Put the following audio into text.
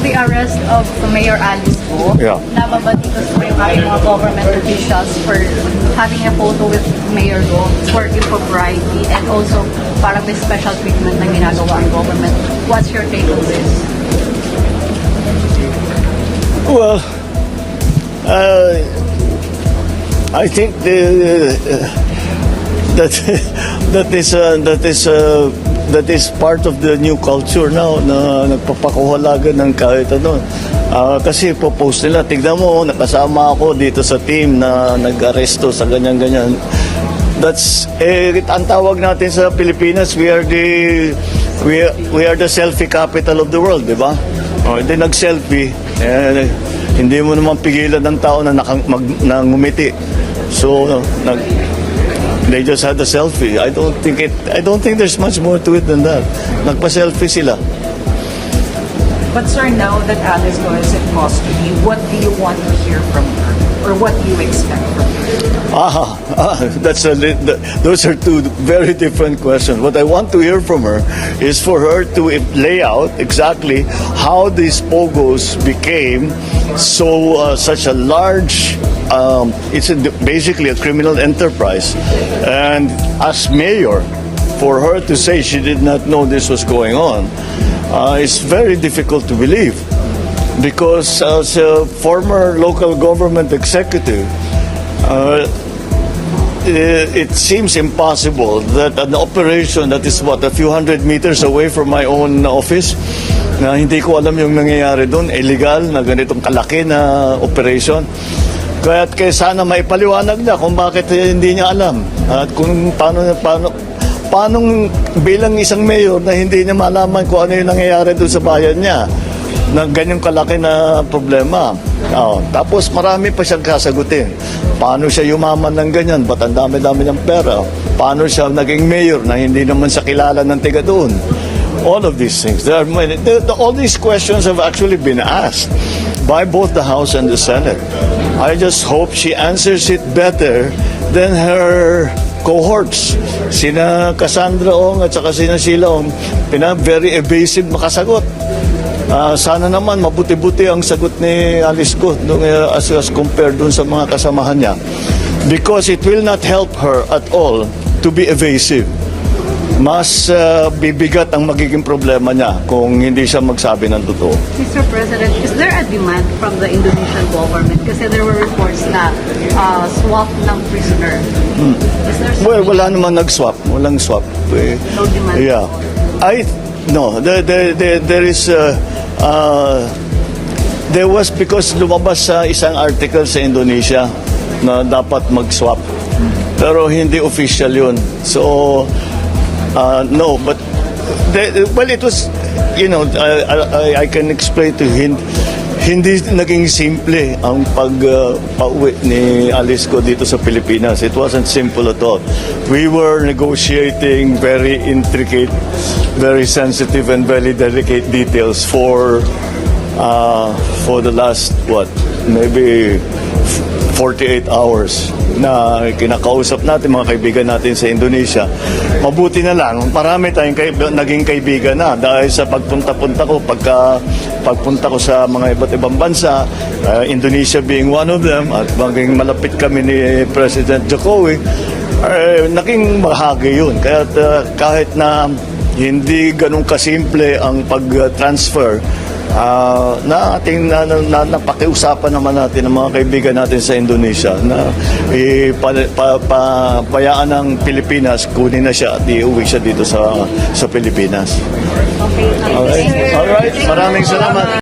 the arrest of Mayor Alice Go, Yeah. nababatitos po yung aming mga government officials for having a photo with Mayor Go, working for variety, and also parang may special treatment na ginagawa ang government. What's your take on this? Well, I think that is part of the new culture now na nagpapakuhalaga ng kahit ano. Kasi popost nila, tignan mo, nakasama ako dito sa team na nag-aresto sa ganyan-ganyan. That's ang tawag natin sa Pilipinas, we are the selfie capital of the world, di ba? Hindi nag-selfie, hindi mo naman pigilan ng tao na ngumiti. So they just had a selfie. I don't think there's much more to it than that. Nagpa-selfie sila. But sir, now that Alice Go is in custody, what do you want to hear from her? Or what do you expect from her? Those are two very different questions. What I want to hear from her is for her to lay out exactly how these pogos became such a large. It's basically a criminal enterprise, and as mayor, for her to say she did not know this was going on, is very difficult to believe. Because as a former local government executive, it seems impossible that an operation that is a few hundred meters away from my own office, na hindi ko alam yung nangyayari doon, illegal na ganitong kalaki na operation. Kaya sana maipaliwanag niya kung bakit hindi niya alam at kung paano bilang isang mayor na hindi niya malaman kung ano yung nangyayari doon sa bayan niya na ganyang kalaki na problema. Tapos marami pa siyang kasagutin. Paano siya yumaman ng ganyan? Ba't ang dami-dami ng pera? Paano siya naging mayor na hindi naman siya kilala ng tiga doon? All of these things. All these questions have actually been asked by both the House and the Senate. I just hope she answers it better than her cohorts. Sina Cassandra Ong at saka sina Sheila Ong, very evasive makasagot. Sana naman mabuti-buti ang sagot ni Alice Go as compared dun sa mga kasamahan niya. Because it will not help her at all to be evasive. Mas bibigat ang magiging problema niya kung hindi siya magsabi ng totoo. Mr. President, is there a demand from the Indonesian government? Kasi there were reports na swap ng prisoner. Is there Well, wala naman nag-swap. Walang swap. no demand? Yeah. There is there was because lumabas sa isang article sa Indonesia na dapat mag-swap. Pero hindi official yun. So no, but well, it was, I can explain to him. Hindi naging simple ang pauwi ni Alice Go dito sa Pilipinas. It wasn't simple at all. We were negotiating very intricate, very sensitive and very delicate details for the last, maybe 48 hours na kinakausap natin mga kaibigan natin sa Indonesia. Mabuti na lang, marami tayong naging kaibigan na dahil sa pagpunta ko pagpunta ko sa mga iba't ibang bansa, Indonesia being one of them, at maging malapit kami ni President Jokowi, naging bahagi yun. Kaya kahit na hindi ganun kasimple ang pag-transfer, napakiusapan naman natin ang mga kaibigan natin sa Indonesia na payaan ng Pilipinas, kunin na siya at iuwi siya dito sa Pilipinas. Okay. Alright. Maraming salamat.